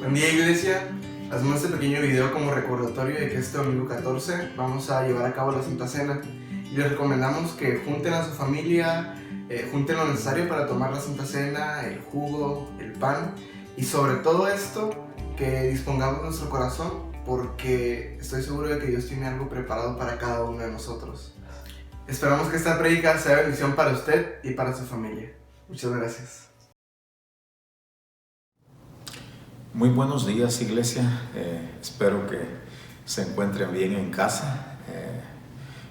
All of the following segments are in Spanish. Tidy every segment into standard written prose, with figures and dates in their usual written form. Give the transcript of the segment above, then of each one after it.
Buen día, iglesia. Hacemos este pequeño video como recordatorio de que este domingo 14 vamos a llevar a cabo la Santa Cena y les recomendamos que junten a su familia, junten lo necesario para tomar la Santa Cena, el jugo, el pan y sobre todo esto que dispongamos nuestro corazón porque estoy seguro de que Dios tiene algo preparado para cada uno de nosotros. Esperamos que esta prédica sea bendición para usted y para su familia. Muchas gracias. Muy buenos días, iglesia. Espero que se encuentren bien en casa.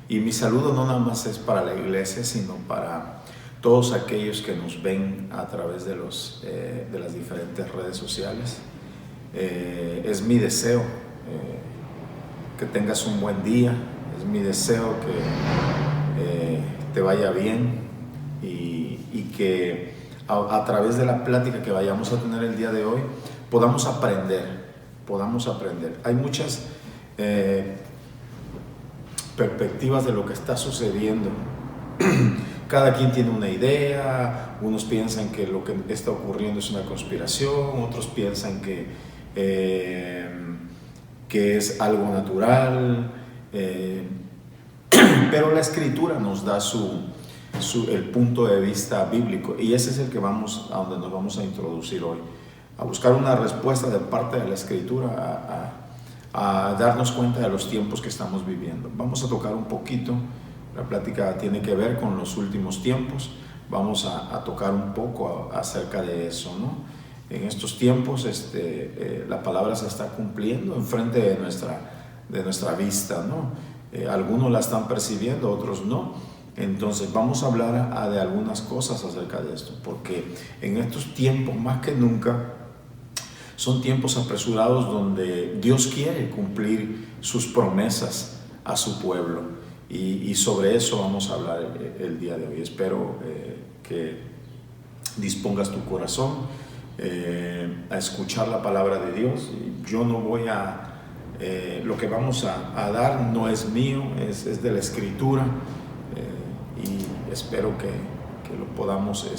Y mi saludo no nada más es para la iglesia, sino para todos aquellos que nos ven a través de las diferentes redes sociales. Es mi deseo que tengas un buen día. Es mi deseo que te vaya bien y que a través de la plática que vayamos a tener el día de hoy podamos aprender. Hay muchas perspectivas de lo que está sucediendo. Cada quien tiene una idea, unos piensan que lo que está ocurriendo es una conspiración, otros piensan que es algo natural, pero la Escritura nos da el punto de vista bíblico, y ese es el que a donde nos vamos a introducir hoy, a buscar una respuesta de parte de la Escritura, a darnos cuenta de los tiempos que estamos viviendo. Vamos a tocar un poquito, la plática tiene que ver con los últimos tiempos, vamos a tocar un poco acerca de eso, ¿no? En estos tiempos la palabra se está cumpliendo enfrente de nuestra vista, ¿no? Algunos la están percibiendo, otros no. Entonces vamos a hablar de algunas cosas acerca de esto, porque en estos tiempos más que nunca son tiempos apresurados donde Dios quiere cumplir sus promesas a su pueblo, y sobre eso vamos a hablar el día de hoy. Espero que dispongas tu corazón a escuchar la palabra de Dios. Yo no voy lo que vamos a dar no es mío, es de la Escritura, y espero que lo podamos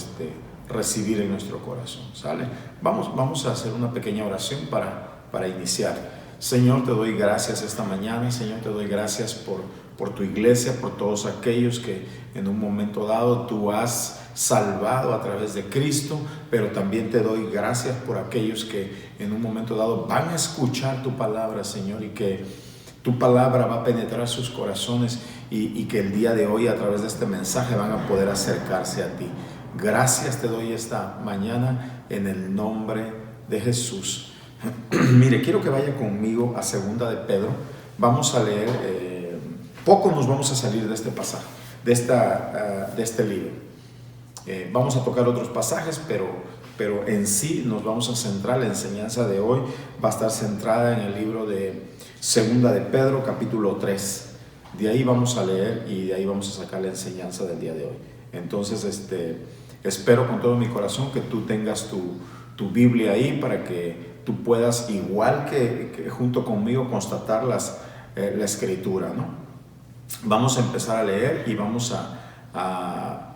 recibir en nuestro corazón. ¿Sale? Vamos a hacer una pequeña oración para iniciar. Señor, te doy gracias esta mañana. Señor, te doy gracias por tu iglesia, por todos aquellos que en un momento dado tú has salvado a través de Cristo, pero también te doy gracias por aquellos que en un momento dado van a escuchar tu palabra, Señor, y que tu palabra va a penetrar sus corazones y que el día de hoy a través de este mensaje van a poder acercarse a ti. Gracias te doy esta mañana en el nombre de Jesús. Mire, quiero que vaya conmigo a Segunda de Pedro. Vamos a leer, poco nos vamos a salir de este pasaje, de este libro. Vamos a tocar otros pasajes, pero en sí nos vamos a centrar. La enseñanza de hoy va a estar centrada en el libro de Segunda de Pedro, capítulo 3. De ahí vamos a leer y de ahí vamos a sacar la enseñanza del día de hoy. Entonces, espero con todo mi corazón que tú tengas tu Biblia ahí para que tú puedas, igual que junto conmigo, constatar la Escritura, ¿no? Vamos a empezar a leer y vamos a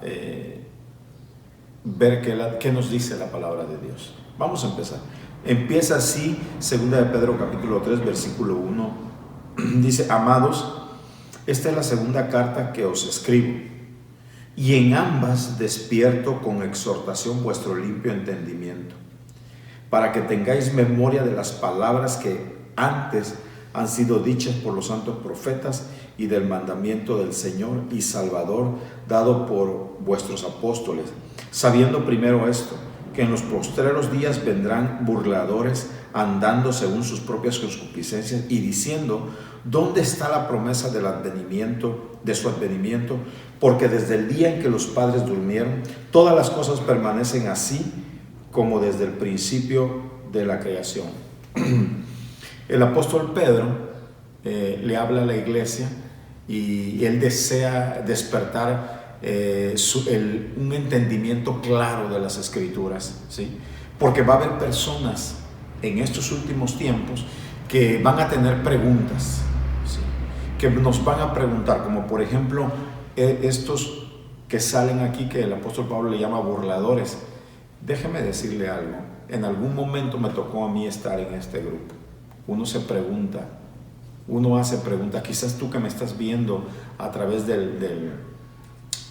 ver qué nos dice la palabra de Dios. Vamos a empezar. Empieza así, Segunda de Pedro capítulo 3, versículo 1. Dice: amados, esta es la segunda carta que os escribo, y en ambas despierto con exhortación vuestro limpio entendimiento, para que tengáis memoria de las palabras que antes han sido dichas por los santos profetas, y del mandamiento del Señor y Salvador dado por vuestros apóstoles, sabiendo primero esto, que en los postreros días vendrán burladores, andando según sus propias concupiscencias, y diciendo: ¿dónde está la promesa de su advenimiento? Porque desde el día en que los padres durmieron, todas las cosas permanecen así como desde el principio de la creación. El apóstol Pedro le habla a la iglesia y él desea despertar un entendimiento claro de las Escrituras, ¿sí? Porque va a haber personas en estos últimos tiempos que van a tener preguntas, ¿sí? Que nos van a preguntar, como por ejemplo estos que salen aquí, que el apóstol Pablo le llama burladores. Déjeme decirle algo, en algún momento me tocó a mí estar en este grupo. Uno se pregunta, uno hace preguntas. Quizás tú que me estás viendo a través de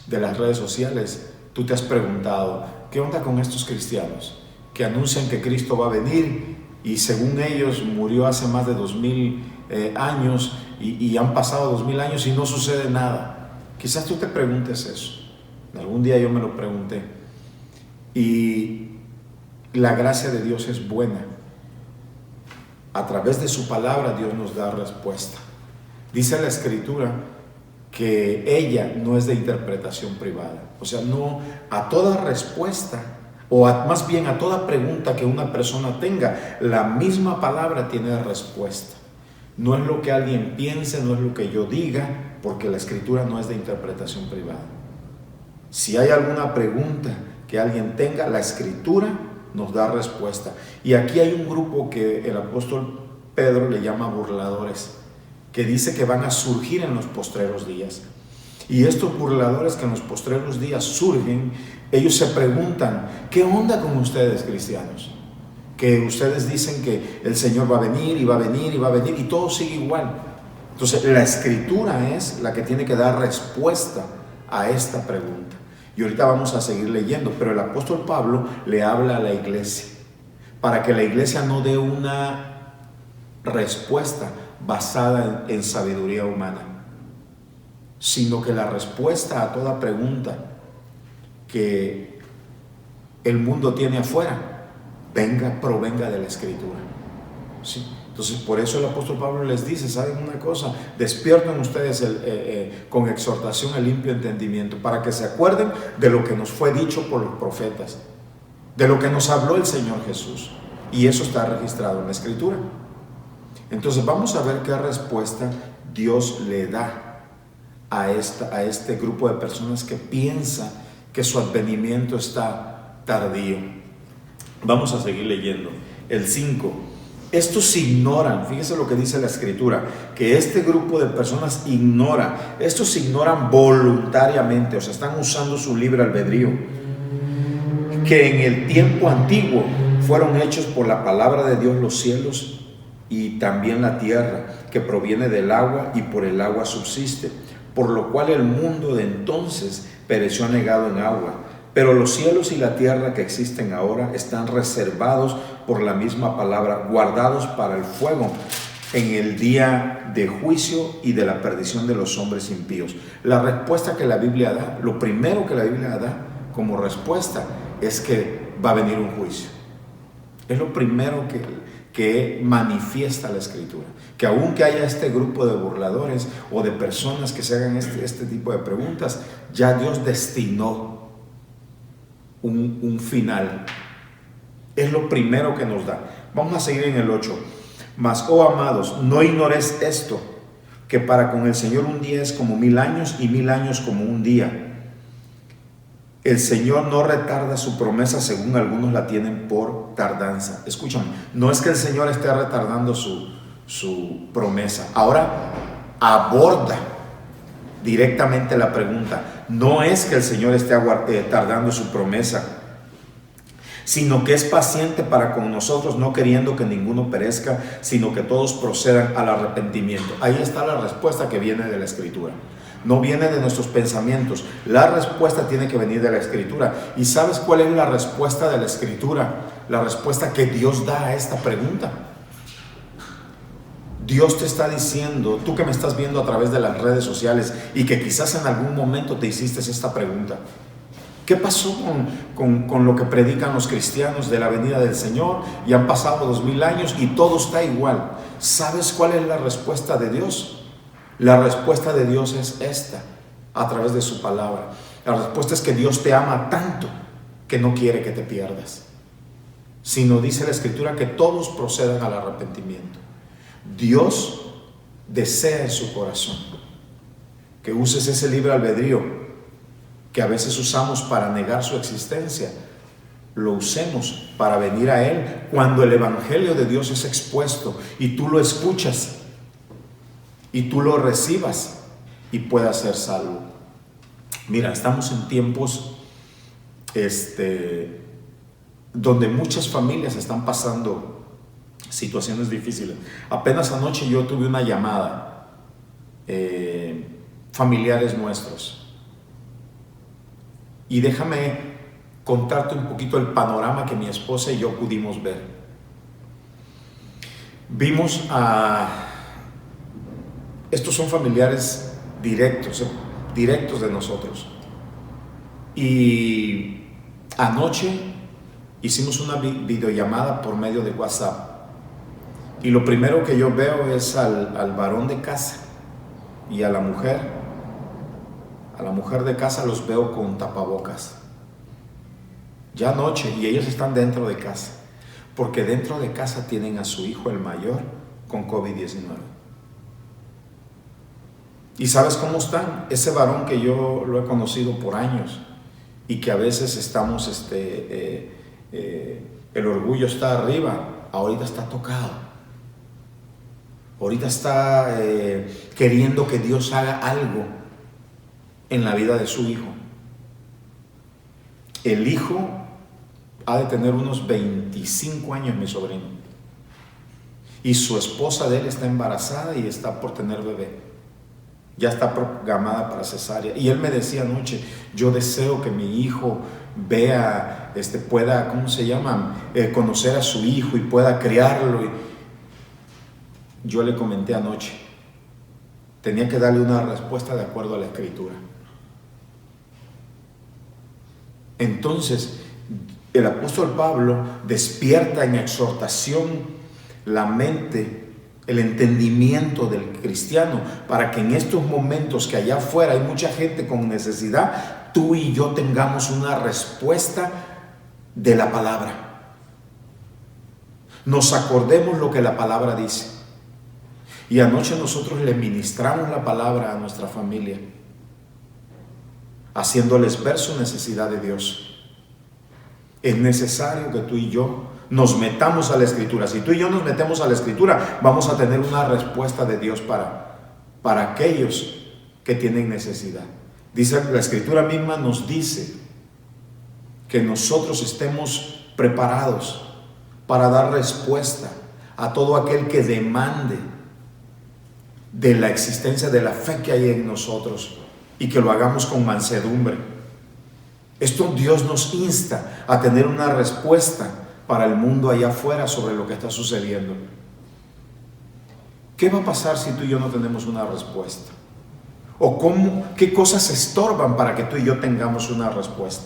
las redes sociales, tú te has preguntado, ¿qué onda con estos cristianos que anuncian que Cristo va a venir y según ellos murió hace más de 2000 años y han pasado 2000 años y no sucede nada? Quizás tú te preguntes eso. Algún día yo me lo pregunté. Y la gracia de Dios es buena. A través de su palabra Dios nos da respuesta. Dice la Escritura que ella no es de interpretación privada. O sea, no a toda respuesta, más bien a toda pregunta que una persona tenga, la misma palabra tiene respuesta. No es lo que alguien piense, no es lo que yo diga, porque la Escritura no es de interpretación privada. Si hay alguna pregunta que alguien tenga, la Escritura nos da respuesta. Y aquí hay un grupo que el apóstol Pedro le llama burladores, que dice que van a surgir en los postreros días. Y estos burladores que en los postreros días surgen, ellos se preguntan, ¿qué onda con ustedes, cristianos? Que ustedes dicen que el Señor va a venir y va a venir y va a venir y todo sigue igual. Entonces la Escritura es la que tiene que dar respuesta a esta pregunta. Y ahorita vamos a seguir leyendo, pero el apóstol Pablo le habla a la iglesia para que la iglesia no dé una respuesta basada en sabiduría humana, sino que la respuesta a toda pregunta que el mundo tiene afuera provenga de la Escritura. ¿Sí? Entonces, por eso el apóstol Pablo les dice, ¿saben una cosa? Despierten ustedes con exhortación el limpio entendimiento, para que se acuerden de lo que nos fue dicho por los profetas, de lo que nos habló el Señor Jesús. Y eso está registrado en la Escritura. Entonces, vamos a ver qué respuesta Dios le da a este grupo de personas que piensa que su advenimiento está tardío. Vamos a seguir leyendo. El 5. Estos ignoran, fíjese lo que dice la Escritura, que este grupo de personas ignora, estos ignoran voluntariamente, o sea, están usando su libre albedrío, que en el tiempo antiguo fueron hechos por la palabra de Dios los cielos y también la tierra, que proviene del agua y por el agua subsiste, por lo cual el mundo de entonces pereció anegado en agua. Pero los cielos y la tierra que existen ahora están reservados por la misma palabra, guardados para el fuego en el día de juicio y de la perdición de los hombres impíos. La respuesta que la Biblia da, lo primero que la Biblia da como respuesta es que va a venir un juicio. Es lo primero que manifiesta la Escritura. Que aunque haya este grupo de burladores o de personas que se hagan este tipo de preguntas, ya Dios destinó un final. Es lo primero que nos da. Vamos a seguir en el 8. Mas, oh amados, no ignoréis esto, que para con el Señor un día es como 1000 años y 1000 años como un día. El Señor no retarda su promesa, según algunos la tienen por tardanza. Escúchame, no es que el Señor esté retardando su promesa. Ahora aborda directamente la pregunta. No es que el Señor esté tardando su promesa, sino que es paciente para con nosotros, no queriendo que ninguno perezca, sino que todos procedan al arrepentimiento. Ahí está la respuesta que viene de la Escritura. No viene de nuestros pensamientos. La respuesta tiene que venir de la Escritura. ¿Y sabes cuál es la respuesta de la Escritura? La respuesta que Dios da a esta pregunta. Dios te está diciendo, tú que me estás viendo a través de las redes sociales y que quizás en algún momento te hiciste esta pregunta. ¿Qué pasó con lo que predican los cristianos de la venida del Señor? Y han pasado 2000 años y todo está igual. ¿Sabes cuál es la respuesta de Dios? La respuesta de Dios es esta, a través de su palabra. La respuesta es que Dios te ama tanto que no quiere que te pierdas, sino dice la Escritura que todos procedan al arrepentimiento. Dios desea en su corazón que uses ese libre albedrío que a veces usamos para negar su existencia, lo usemos para venir a Él cuando el Evangelio de Dios es expuesto y tú lo escuchas y tú lo recibas y puedas ser salvo. Mira, estamos en tiempos donde muchas familias están pasando situaciones difíciles. Apenas anoche yo tuve una llamada, familiares nuestros, y déjame contarte un poquito el panorama que mi esposa y yo pudimos ver. Vimos estos son familiares directos de nosotros, y anoche hicimos una videollamada por medio de WhatsApp, y lo primero que yo veo es al varón de casa y a la mujer de casa los veo con tapabocas. Ya anoche, y ellos están dentro de casa, porque dentro de casa tienen a su hijo el mayor con COVID-19. ¿Y sabes cómo están? Ese varón que yo lo he conocido por años y que a veces estamos, el orgullo está arriba, ahorita está tocado. Ahorita está queriendo que Dios haga algo en la vida de su hijo. El hijo ha de tener unos 25 años, mi sobrino. Y su esposa de él está embarazada y está por tener bebé. Ya está programada para cesárea. Y él me decía anoche, yo deseo que mi hijo vea, pueda, ¿cómo se llama? Conocer a su hijo y pueda criarlo. Yo le comenté anoche, tenía que darle una respuesta de acuerdo a la Escritura. Entonces, el apóstol Pablo despierta en exhortación la mente, el entendimiento del cristiano, para que en estos momentos que allá afuera hay mucha gente con necesidad, tú y yo tengamos una respuesta de la palabra. Nos acordemos lo que la palabra dice. Y anoche nosotros le ministramos la palabra a nuestra familia, haciéndoles ver su necesidad de Dios. Es necesario que tú y yo nos metamos a la Escritura. Si tú y yo nos metemos a la Escritura, vamos a tener una respuesta de Dios para aquellos que tienen necesidad. Dice la Escritura misma, nos dice que nosotros estemos preparados para dar respuesta a todo aquel que demande de la existencia de la fe que hay en nosotros, y que lo hagamos con mansedumbre. Esto Dios nos insta a tener una respuesta para el mundo allá afuera sobre lo que está sucediendo. ¿Qué va a pasar si tú y yo no tenemos una respuesta? ¿O qué cosas estorban para que tú y yo tengamos una respuesta?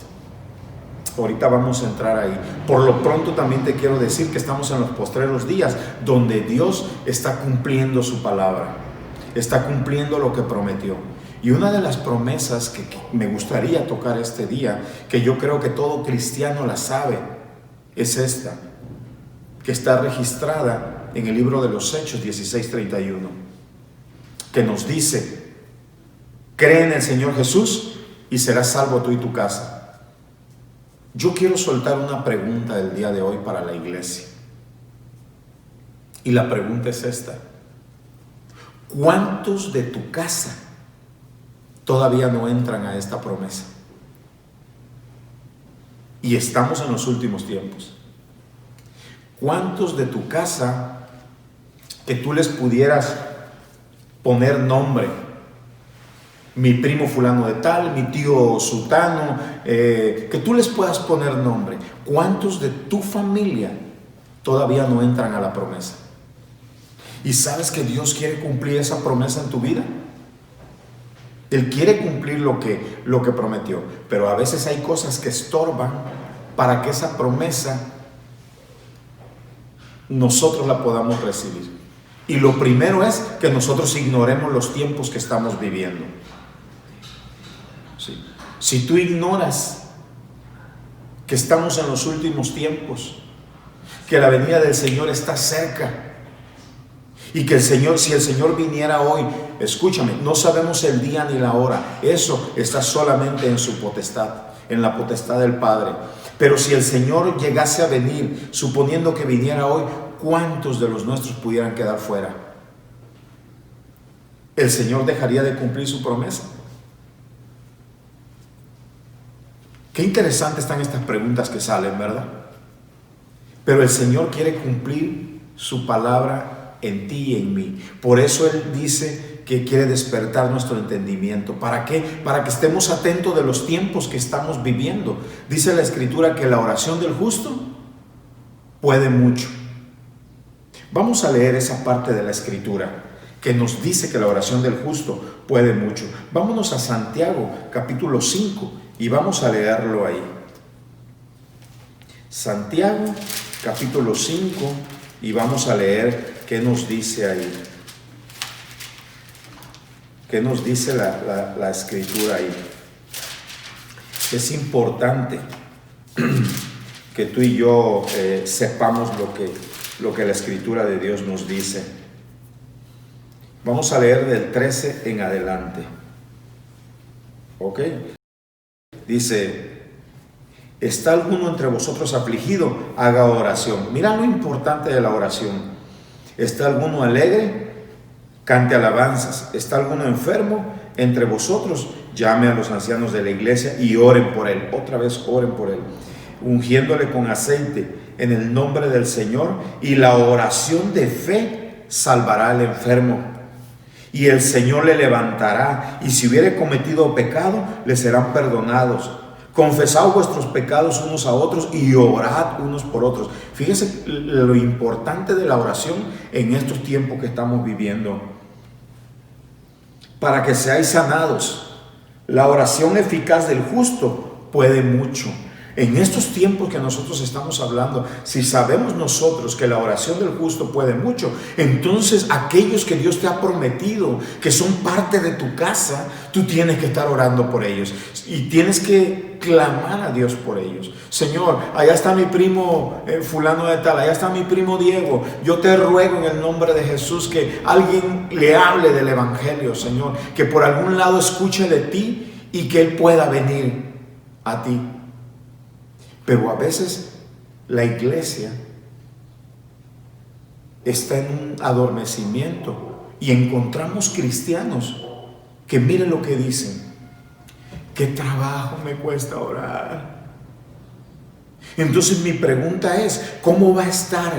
Ahorita vamos a entrar ahí. Por lo pronto también te quiero decir que estamos en los postreros días, donde Dios está cumpliendo su palabra, está cumpliendo lo que prometió. Y una de las promesas que me gustaría tocar este día, que yo creo que todo cristiano la sabe, es esta, que está registrada en el libro de los Hechos 16:31, que nos dice: cree en el Señor Jesús y serás salvo tú y tu casa. Yo quiero soltar una pregunta del día de hoy para la iglesia. Y la pregunta es esta: ¿cuántos de tu casa todavía no entran a esta promesa? Y estamos en los últimos tiempos. ¿Cuántos de tu casa que tú les pudieras poner nombre? Mi primo fulano de tal, mi tío sultano, que tú les puedas poner nombre. ¿Cuántos de tu familia todavía no entran a la promesa? ¿Y sabes que Dios quiere cumplir esa promesa en tu vida? Él quiere cumplir lo que prometió, pero a veces hay cosas que estorban para que esa promesa nosotros la podamos recibir. Y lo primero es que nosotros ignoremos los tiempos que estamos viviendo. ¿Sí? Si tú ignoras que estamos en los últimos tiempos, que la venida del Señor está cerca, y que si el Señor viniera hoy, escúchame, no sabemos el día ni la hora, eso está solamente en su potestad, en la potestad del Padre. Pero si el Señor llegase a venir, suponiendo que viniera hoy, ¿cuántos de los nuestros pudieran quedar fuera? ¿El Señor dejaría de cumplir su promesa? Qué interesante están estas preguntas que salen, ¿verdad? Pero el Señor quiere cumplir su palabra en ti y en mí. Por eso Él dice que quiere despertar nuestro entendimiento. ¿Para qué? Para que estemos atentos de los tiempos que estamos viviendo. Dice la Escritura que la oración del justo puede mucho. Vamos a leer esa parte de la Escritura que nos dice que la oración del justo puede mucho. Vámonos a Santiago, capítulo 5, y vamos a leerlo ahí. Santiago, capítulo 5, y vamos a leer qué nos dice ahí. ¿Qué nos dice la Escritura ahí? Es importante que tú y yo sepamos lo que la Escritura de Dios nos dice. Vamos a leer del 13 en adelante. ¿Ok? Dice: ¿está alguno entre vosotros afligido? Haga oración. Mira lo importante de la oración. ¿Está alguno alegre? Cante alabanzas. ¿Está alguno enfermo entre vosotros? Llame a los ancianos de la iglesia y oren por él. Otra vez oren por él, ungiéndole con aceite en el nombre del Señor, y la oración de fe salvará al enfermo, y el Señor le levantará, y si hubiere cometido pecado, le serán perdonados. Confesad vuestros pecados unos a otros y orad unos por otros. Fíjense lo importante de la oración en estos tiempos que estamos viviendo. Para que seáis sanados. La oración eficaz del justo puede mucho. En estos tiempos que nosotros estamos hablando, si sabemos nosotros que la oración del justo puede mucho, entonces aquellos que Dios te ha prometido, que son parte de tu casa, tú tienes que estar orando por ellos y tienes que clamar a Dios por ellos. Señor, allá está mi primo fulano de tal, allá está mi primo Diego. Yo te ruego en el nombre de Jesús que alguien le hable del evangelio, Señor, que por algún lado escuche de ti y que él pueda venir a ti. Pero a veces la iglesia está en un adormecimiento y encontramos cristianos que miren lo que dicen: qué trabajo me cuesta orar. Entonces mi pregunta es: ¿cómo va a estar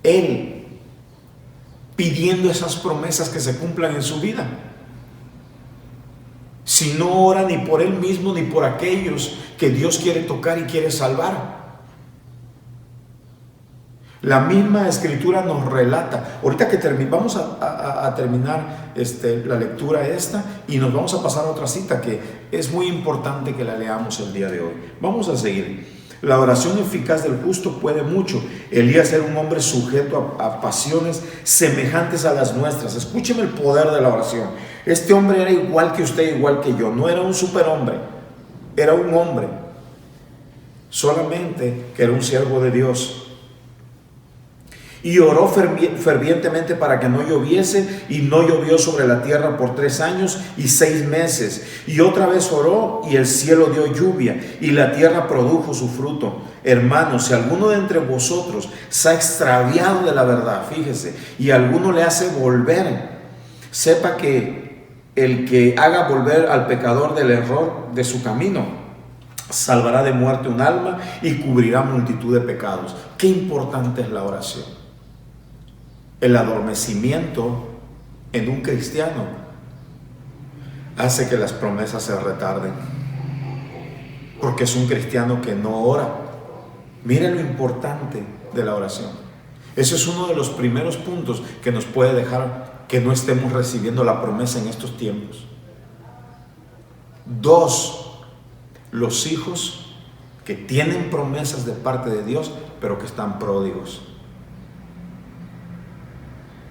él pidiendo esas promesas que se cumplan en su vida si no ora ni por él mismo ni por aquellos que Dios quiere tocar y quiere salvar? La misma Escritura nos relata. Ahorita que vamos a terminar la lectura esta y nos vamos a pasar a otra cita que es muy importante que la leamos el día de hoy. Vamos a seguir. La oración eficaz del justo puede mucho. Elías era un hombre sujeto a pasiones semejantes a las nuestras. Escúcheme el poder de la oración. Este hombre era igual que usted, igual que yo. No era un superhombre, era un hombre, solamente que era un siervo de Dios. Y oró fervientemente para que no lloviese, y no llovió sobre la tierra por 3 años y 6 meses. Y otra vez oró, y el cielo dio lluvia, y la tierra produjo su fruto. Hermanos, si alguno de entre vosotros se ha extraviado de la verdad, fíjese, y alguno le hace volver, sepa que el que haga volver al pecador del error de su camino, salvará de muerte un alma y cubrirá multitud de pecados. Qué importante es la oración. El adormecimiento en un cristiano hace que las promesas se retarden, porque es un cristiano que no ora. Mire lo importante de la oración. Ese es uno de los primeros puntos que nos puede dejar que no estemos recibiendo la promesa en estos tiempos. 2, los hijos que tienen promesas de parte de Dios, pero que están pródigos.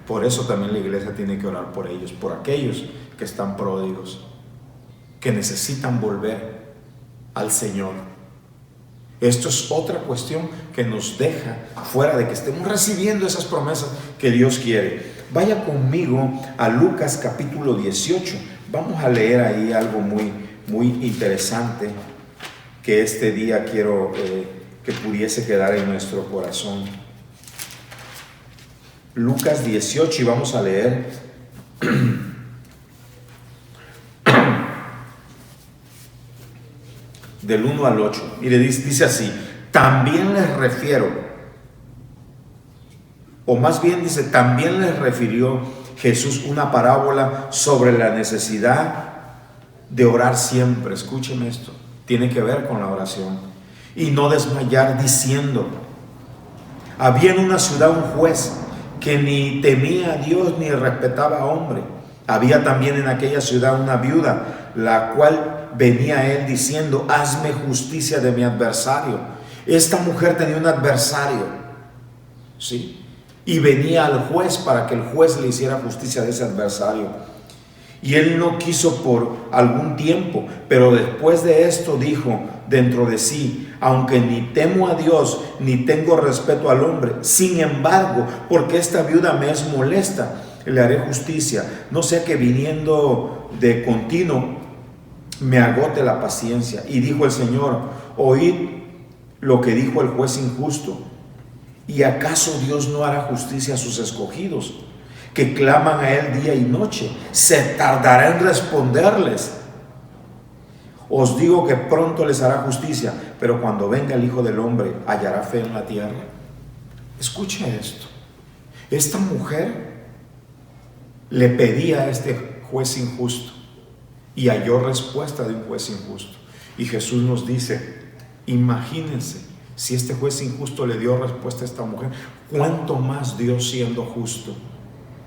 Por eso también la iglesia tiene que orar por ellos, por aquellos que están pródigos, que necesitan volver al Señor. Esto es otra cuestión que nos deja fuera de que estemos recibiendo esas promesas que Dios quiere. Vaya conmigo a Lucas capítulo 18. Vamos a leer ahí algo muy interesante que este día quiero que pudiese quedar en nuestro corazón. Lucas 18, y vamos a leer del 1 al 8. Mire, dice así: También les refiero, o más bien dice, también les refirió Jesús una parábola sobre la necesidad de orar siempre. Escúcheme esto, tiene que ver con la oración. Y no desmayar, diciendo: había en una ciudad un juez que ni temía a Dios ni respetaba a hombre. Había también en aquella ciudad una viuda, la cual venía a él diciendo: hazme justicia de mi adversario. Esta mujer tenía un adversario, ¿sí? Y venía al juez para que el juez le hiciera justicia de ese adversario. Y él no quiso por algún tiempo, pero después de esto dijo dentro de sí: aunque ni temo a Dios ni tengo respeto al hombre, sin embargo, porque esta viuda me es molesta, le haré justicia, no sea que viniendo de continuo me agote la paciencia. Y dijo el Señor: oíd lo que dijo el juez injusto. ¿Y acaso Dios no hará justicia a sus escogidos, que claman a él día y noche? ¿Se tardará en responderles? Os digo que pronto les hará justicia, pero cuando venga el Hijo del Hombre, ¿hallará fe en la tierra? Escuche esto. Esta mujer le pedía a este juez injusto y halló respuesta de un juez injusto. Y Jesús nos dice: imagínense, si este juez injusto le dio respuesta a esta mujer, ¿cuánto más Dios siendo justo?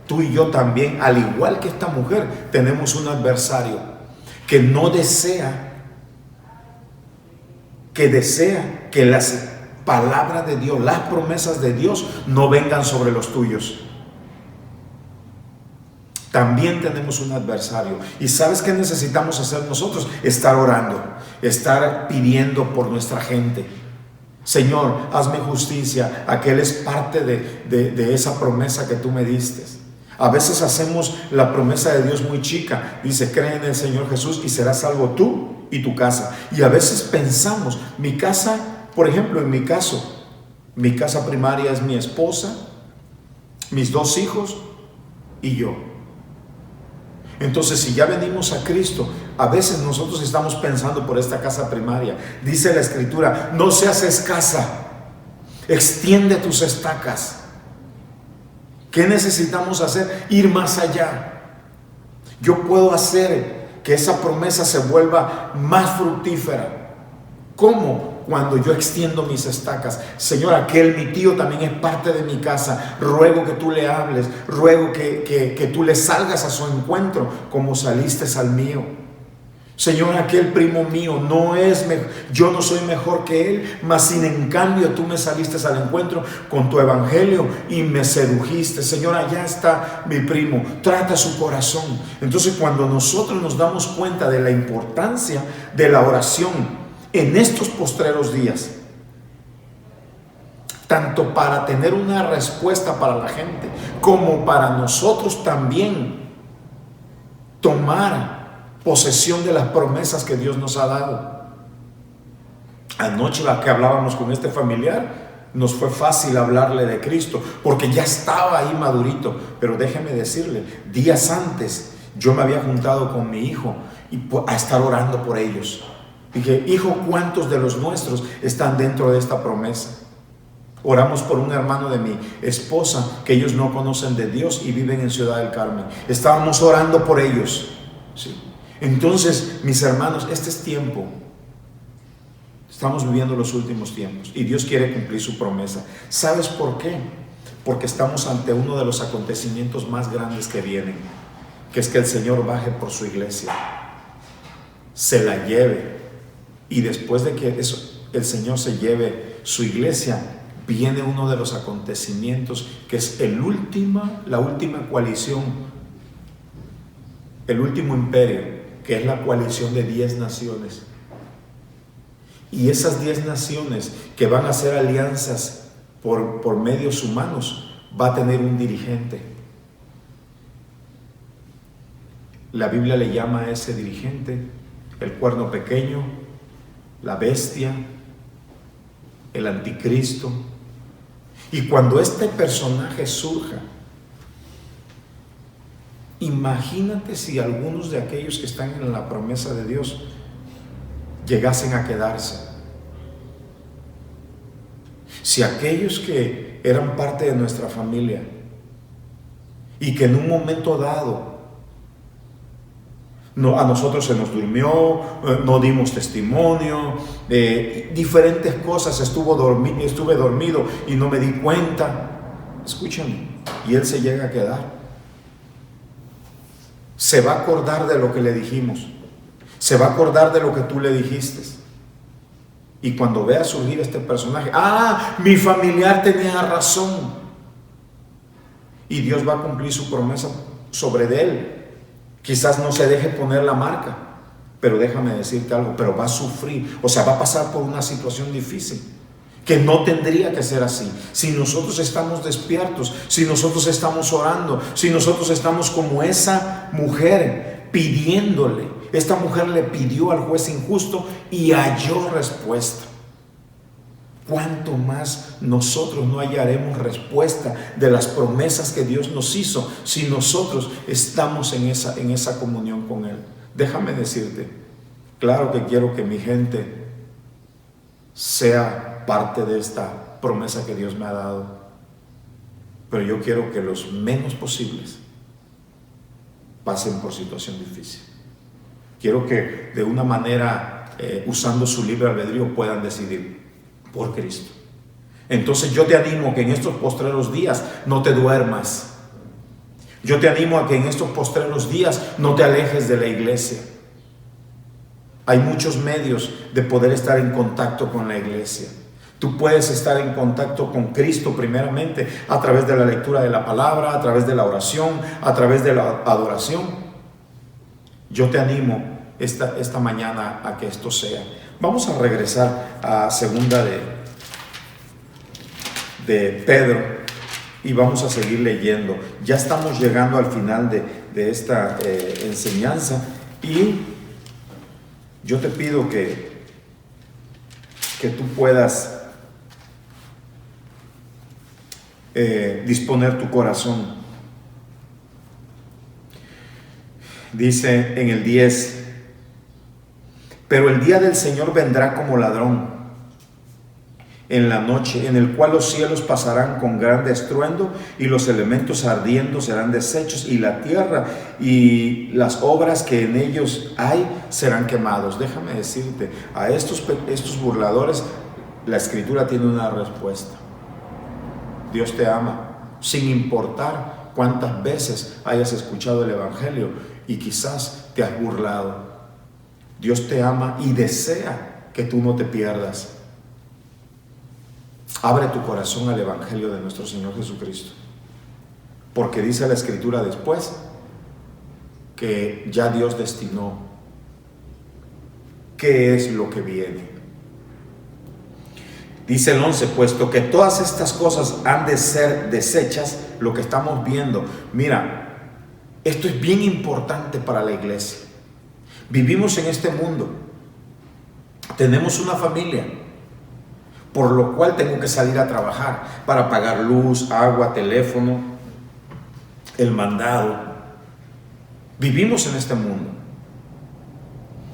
Tú y yo también, al igual que esta mujer, tenemos un adversario que no desea, que las palabras de Dios, las promesas de Dios no vengan sobre los tuyos. También tenemos un adversario. ¿Y sabes qué necesitamos hacer nosotros? Estar orando, estar pidiendo por nuestra gente. Señor, hazme justicia, aquel es parte de esa promesa que tú me diste. A veces hacemos la promesa de Dios muy chica. Dice: cree en el Señor Jesús y serás salvo tú y tu casa. Y a veces pensamos, mi casa, por ejemplo, en mi caso, mi casa primaria es mi esposa, mis 2 hijos y yo. Entonces, si ya venimos a Cristo, a veces nosotros estamos pensando por esta casa primaria. Dice la Escritura: no seas escasa, extiende tus estacas. ¿Qué necesitamos hacer? Ir más allá. Yo puedo hacer que esa promesa se vuelva más fructífera. ¿Cómo? Cuando yo extiendo mis estacas. Señor, aquel mi tío también es parte de mi casa. Ruego que tú le hables. Ruego que tú le salgas a su encuentro como saliste al mío. Señor, aquel primo mío no es mejor, yo no soy mejor que él, mas sin en cambio tú me saliste al encuentro con tu evangelio y me sedujiste. Señor, allá está mi primo, trata su corazón. Entonces, cuando nosotros nos damos cuenta de la importancia de la oración en estos postreros días, tanto para tener una respuesta para la gente, como para nosotros también tomar posesión de las promesas que Dios nos ha dado. Anoche, la que hablábamos con este familiar, nos fue fácil hablarle de Cristo, porque ya estaba ahí madurito. Pero déjeme decirle, días antes yo me había juntado con mi hijo a estar orando por ellos. Dije: hijo, ¿cuántos de los nuestros están dentro de esta promesa? Oramos por un hermano de mi esposa, que ellos no conocen de Dios y viven en Ciudad del Carmen. Estábamos orando por ellos, ¿sí? Entonces, mis hermanos, este es tiempo. Estamos viviendo los últimos tiempos y Dios quiere cumplir su promesa. ¿Sabes por qué? Porque estamos ante uno de los acontecimientos más grandes que vienen, que es que el Señor baje por su iglesia, se la lleve, y después de que el Señor se lleve su iglesia, viene uno de los acontecimientos que es la última coalición, el último imperio, que es la coalición de 10 naciones. Y esas 10 naciones que van a hacer alianzas por medios humanos, va a tener un dirigente. La Biblia le llama a ese dirigente el cuerno pequeño, la bestia, el anticristo. Y cuando este personaje surja, imagínate si algunos de aquellos que están en la promesa de Dios llegasen a quedarse. Si aquellos que eran parte de nuestra familia y que en un momento dado a nosotros se nos durmió, no dimos testimonio, diferentes cosas, estuve dormido y no me di cuenta, escúchame, y él se llega a quedar. Se va a acordar de lo que le dijimos, se va a acordar de lo que tú le dijiste. Y cuando vea surgir este personaje, mi familiar tenía razón. Y Dios va a cumplir su promesa sobre de él. Quizás no se deje poner la marca, pero déjame decirte algo, pero va a sufrir, o sea, va a pasar por una situación difícil, que no tendría que ser así. Si nosotros estamos despiertos, si nosotros estamos orando, si nosotros estamos como esa mujer pidiéndole, esta mujer le pidió al juez injusto y halló respuesta. ¿Cuánto más nosotros no hallaremos respuesta de las promesas que Dios nos hizo si nosotros estamos en esa comunión con Él? Déjame decirte, claro que quiero que mi gente sea parte de esta promesa que Dios me ha dado, pero yo quiero que los menos posibles pasen por situación difícil. Quiero que de una manera, usando su libre albedrío, puedan decidir por Cristo. Entonces yo te animo a que en estos postreros días no te duermas. Yo te animo a que en estos postreros días no te alejes de la iglesia. Hay muchos medios de poder estar en contacto con la iglesia. Tú puedes estar en contacto con Cristo primeramente a través de la lectura de la palabra, a través de la oración, a través de la adoración. Yo te animo esta mañana a que esto sea. Vamos a regresar a segunda de Pedro y vamos a seguir leyendo. Ya estamos llegando al final de esta enseñanza y yo te pido que tú puedas disponer tu corazón. Dice en el 10: pero el día del Señor vendrá como ladrón en la noche, en el cual los cielos pasarán con grande estruendo y los elementos ardiendo serán deshechos y la tierra y las obras que en ellos hay serán quemados. Déjame decirte, a estos burladores la Escritura tiene una respuesta. Dios te ama, sin importar cuántas veces hayas escuchado el Evangelio y quizás te has burlado. Dios te ama y desea que tú no te pierdas. Abre tu corazón al Evangelio de nuestro Señor Jesucristo. Porque dice la Escritura después que ya Dios destinó qué es lo que viene. Dice el 11, puesto que todas estas cosas han de ser deshechas, lo que estamos viendo. Mira, esto es bien importante para la iglesia. Vivimos en este mundo, tenemos una familia, por lo cual tengo que salir a trabajar para pagar luz, agua, teléfono, el mandado. Vivimos en este mundo,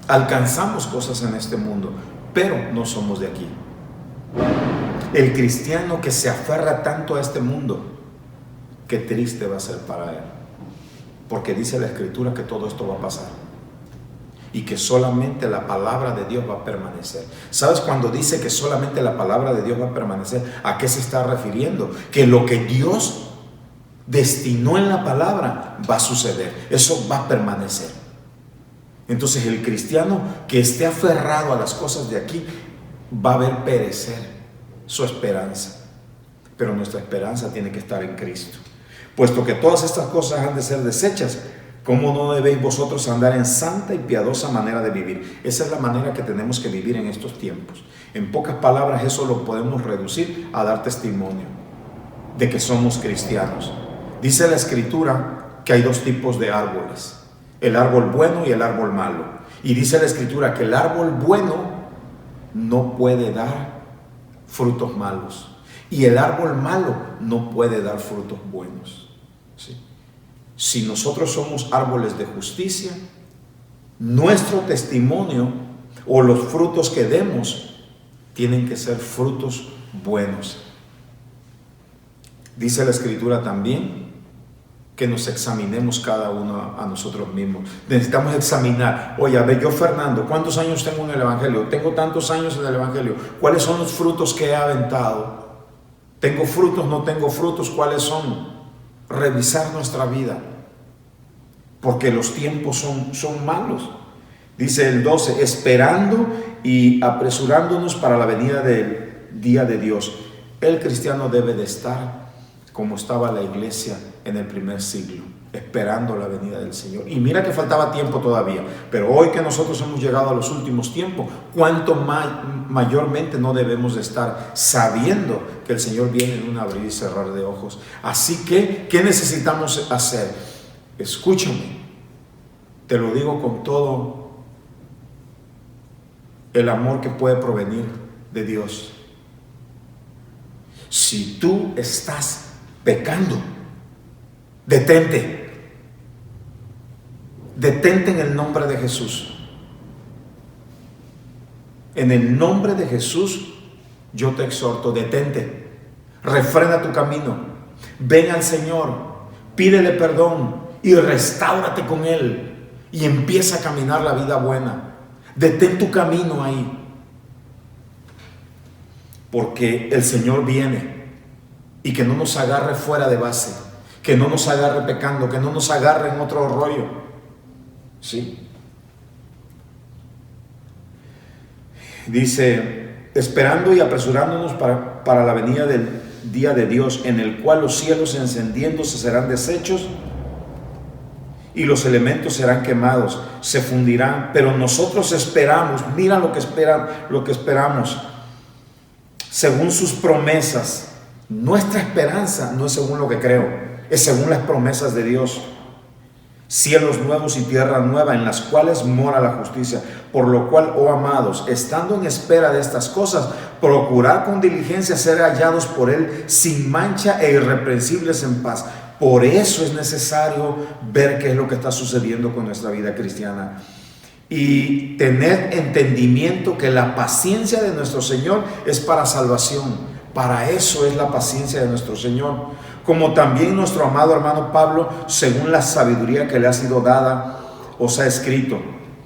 alcanzamos cosas en este mundo, pero no somos de aquí. El cristiano que se aferra tanto a este mundo, qué triste va a ser para él, porque dice la Escritura que todo esto va a pasar y que solamente la palabra de Dios va a permanecer. ¿Sabes cuando dice que solamente la palabra de Dios va a permanecer? ¿A qué se está refiriendo? Que lo que Dios destinó en la palabra va a suceder, eso va a permanecer. Entonces el cristiano que esté aferrado a las cosas de aquí va a ver perecer su esperanza, pero nuestra esperanza tiene que estar en Cristo. Puesto que todas estas cosas han de ser deshechas, ¿cómo no debéis vosotros andar en santa y piadosa manera de vivir? Esa es la manera que tenemos que vivir en estos tiempos. En pocas palabras, eso lo podemos reducir a dar testimonio de que somos cristianos. Dice la Escritura que hay dos tipos de árboles: el árbol bueno y el árbol malo. Y dice la Escritura que el árbol bueno no puede dar frutos malos y el árbol malo no puede dar frutos buenos. ¿Sí? Si nosotros somos árboles de justicia, nuestro testimonio o los frutos que demos tienen que ser frutos buenos. Dice la Escritura también que nos examinemos cada uno a nosotros mismos. Necesitamos examinar. Oye, a ver, yo Fernando, ¿cuántos años tengo en el Evangelio? Tengo tantos años en el Evangelio. ¿Cuáles son los frutos que he aventado? ¿Tengo frutos? ¿No tengo frutos? ¿Cuáles son? Revisar nuestra vida, porque los tiempos son malos. Dice el 12, esperando y apresurándonos para la venida del día de Dios. El cristiano debe de estar como estaba la iglesia en el primer siglo, esperando la venida del Señor. Y mira que faltaba tiempo todavía, pero hoy que nosotros hemos llegado a los últimos tiempos, cuánto mayormente no debemos de estar sabiendo que el Señor viene en un abrir y cerrar de ojos. Así que, ¿qué necesitamos hacer? Escúchame, te lo digo con todo el amor que puede provenir de Dios. Si tú estás pecando, detente en el nombre de Jesús. En el nombre de Jesús yo te exhorto, detente, refrena tu camino, ven al Señor, pídele perdón y restáurate con Él y empieza a caminar la vida buena. Detén tu camino ahí, porque el Señor viene. Y que no nos agarre fuera de base, que no nos agarre pecando, que no nos agarre en otro rollo. ¿Sí? Dice, esperando y apresurándonos para la venida del día de Dios, en el cual los cielos encendiéndose serán deshechos y los elementos serán quemados, se fundirán. Pero nosotros esperamos, mira lo que esperamos, según sus promesas. Nuestra esperanza no es según lo que creo, es según las promesas de Dios. Cielos nuevos y tierra nueva en las cuales mora la justicia. Por lo cual, oh amados, estando en espera de estas cosas, procurad con diligencia ser hallados por Él sin mancha e irreprensibles en paz. Por eso es necesario ver qué es lo que está sucediendo con nuestra vida cristiana. Y tener entendimiento que la paciencia de nuestro Señor es para salvación. Para eso es la paciencia de nuestro Señor. Como también nuestro amado hermano Pablo, según la sabiduría que le ha sido dada, os ha escrito,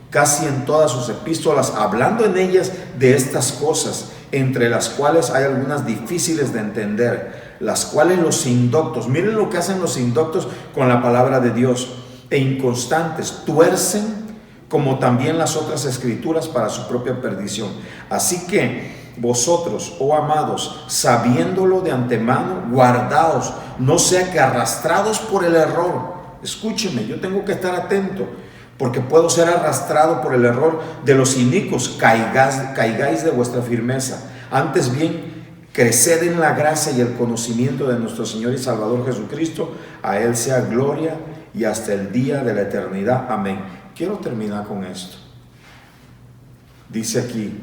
casi en todas sus epístolas, hablando en ellas de estas cosas, entre las cuales hay algunas difíciles de entender, las cuales los indoctos, miren lo que hacen los indoctos con la palabra de Dios, e inconstantes, tuercen como también las otras escrituras para su propia perdición. Así que vosotros, oh amados, sabiéndolo de antemano, guardaos, no sea que arrastrados por el error. Escúcheme, yo tengo que estar atento, porque puedo ser arrastrado por el error de los inicuos, caigáis de vuestra firmeza. Antes bien, creced en la gracia y el conocimiento de nuestro Señor y Salvador Jesucristo. A Él sea gloria y hasta el día de la eternidad. Amén. Quiero terminar con esto. Dice aquí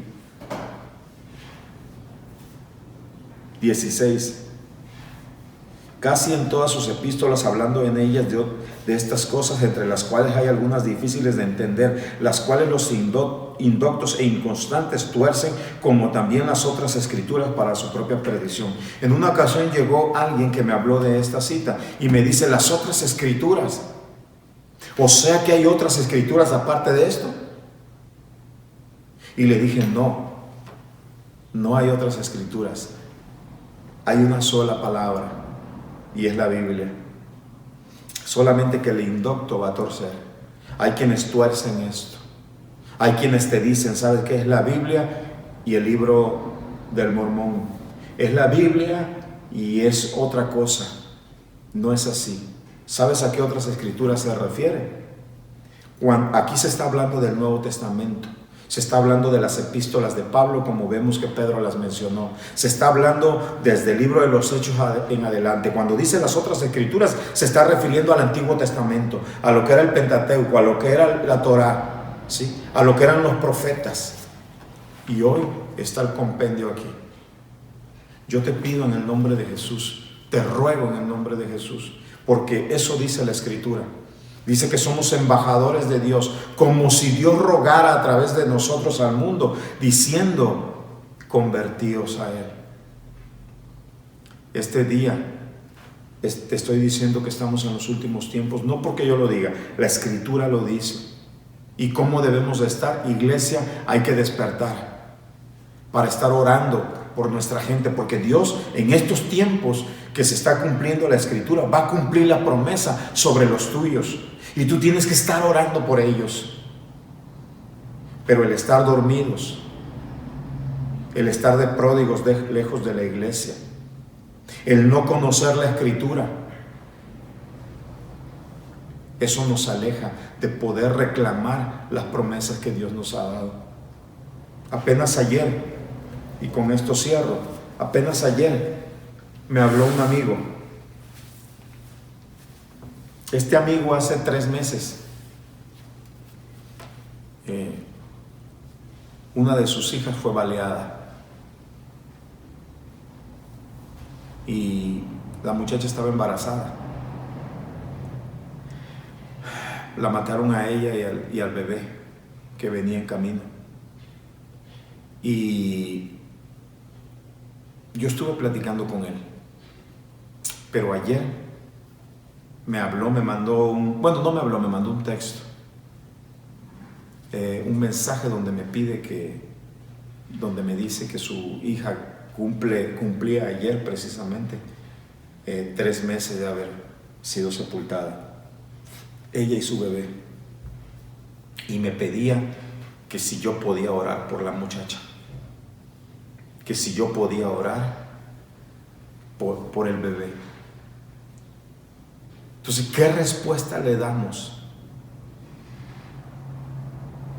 16, casi en todas sus epístolas, hablando en ellas de estas cosas, entre las cuales hay algunas difíciles de entender, las cuales los indoctos e inconstantes tuercen, como también las otras escrituras para su propia perdición. En una ocasión llegó alguien que me habló de esta cita y me dice, las otras escrituras, o sea que hay otras escrituras aparte de esto. Y le dije, no hay otras escrituras. Hay una sola palabra y es la Biblia. Solamente que el indocto va a torcer. Hay quienes tuercen esto. Hay quienes te dicen, ¿sabes qué es la Biblia y el libro del Mormón? Es la Biblia y es otra cosa. No es así. ¿Sabes a qué otras escrituras se refiere? Aquí se está hablando del Nuevo Testamento. Se está hablando de las epístolas de Pablo, como vemos que Pedro las mencionó. Se está hablando desde el libro de los Hechos en adelante. Cuando dice las otras escrituras, se está refiriendo al Antiguo Testamento, a lo que era el Pentateuco, a lo que era la Torá, ¿sí? A lo que eran los profetas. Y hoy está el compendio aquí. Yo te pido en el nombre de Jesús, te ruego en el nombre de Jesús, porque eso dice la Escritura. Dice que somos embajadores de Dios, como si Dios rogara a través de nosotros al mundo, diciendo, convertíos a Él. Este día te estoy diciendo que estamos en los últimos tiempos, no porque yo lo diga, la Escritura lo dice. ¿Y cómo debemos de estar? Iglesia, hay que despertar para estar orando por nuestra gente, porque Dios en estos tiempos que se está cumpliendo la Escritura va a cumplir la promesa sobre los tuyos, y tú tienes que estar orando por ellos. Pero el estar dormidos, el estar de pródigos lejos de la iglesia, el no conocer la Escritura, eso nos aleja de poder reclamar las promesas que Dios nos ha dado. Apenas ayer, y con esto cierro, apenas ayer me habló un amigo. Este amigo hace 3 meses, una de sus hijas fue baleada. Y la muchacha estaba embarazada. La mataron a ella y al bebé que venía en camino. Y yo estuve platicando con él. Pero ayer me habló, me mandó me mandó un texto. Un mensaje donde me pide donde me dice que su hija cumplía ayer precisamente 3 meses de haber sido sepultada, ella y su bebé, y me pedía que si yo podía orar por la muchacha, que si yo podía orar por el bebé. Entonces, ¿qué respuesta le damos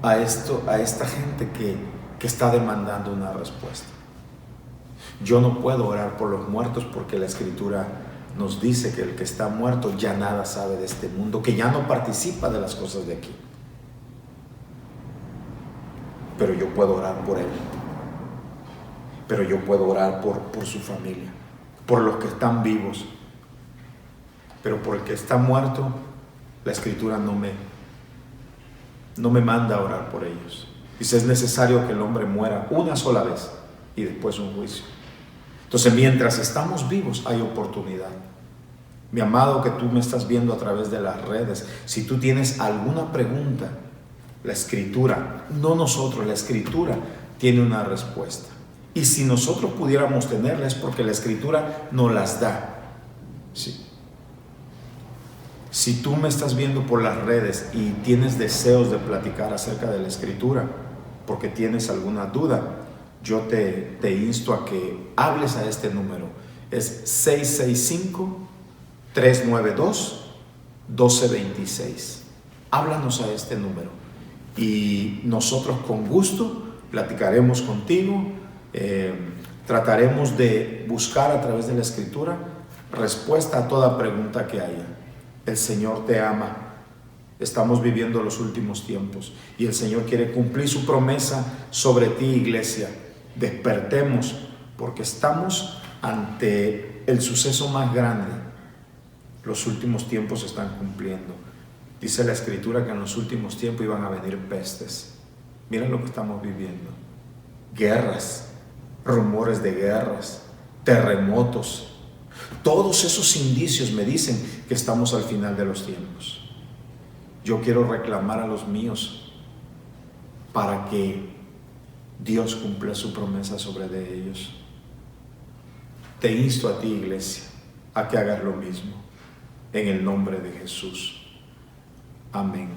a esta gente que está demandando una respuesta? Yo no puedo orar por los muertos porque la Escritura nos dice que el que está muerto ya nada sabe de este mundo, que ya no participa de las cosas de aquí. Pero yo puedo orar por él. Pero yo puedo orar por su familia, por los que están vivos. Pero por el que está muerto, la Escritura no me manda a orar por ellos. Dice, es necesario que el hombre muera una sola vez y después un juicio. Entonces, mientras estamos vivos, hay oportunidad. Mi amado, que tú me estás viendo a través de las redes, si tú tienes alguna pregunta, la Escritura, no nosotros, la Escritura tiene una respuesta. Y si nosotros pudiéramos tenerla, es porque la Escritura nos las da. Sí. Si tú me estás viendo por las redes y tienes deseos de platicar acerca de la Escritura, porque tienes alguna duda, yo te insto a que hables a este número. Es 665-392-1226. Háblanos a este número y nosotros con gusto platicaremos contigo. Trataremos de buscar a través de la Escritura respuesta a toda pregunta que haya. El Señor te ama. Estamos viviendo los últimos tiempos y el Señor quiere cumplir su promesa sobre ti, iglesia. Despertemos, porque estamos ante el suceso más grande. Los últimos tiempos se están cumpliendo. Dice la Escritura que en los últimos tiempos iban a venir pestes. Miren lo que estamos viviendo. Guerras, rumores de guerras, terremotos. Todos esos indicios me dicen que estamos al final de los tiempos. Yo quiero reclamar a los míos para que Dios cumpla su promesa sobre de ellos. Te insto a ti, iglesia, a que hagas lo mismo en el nombre de Jesús. Amén.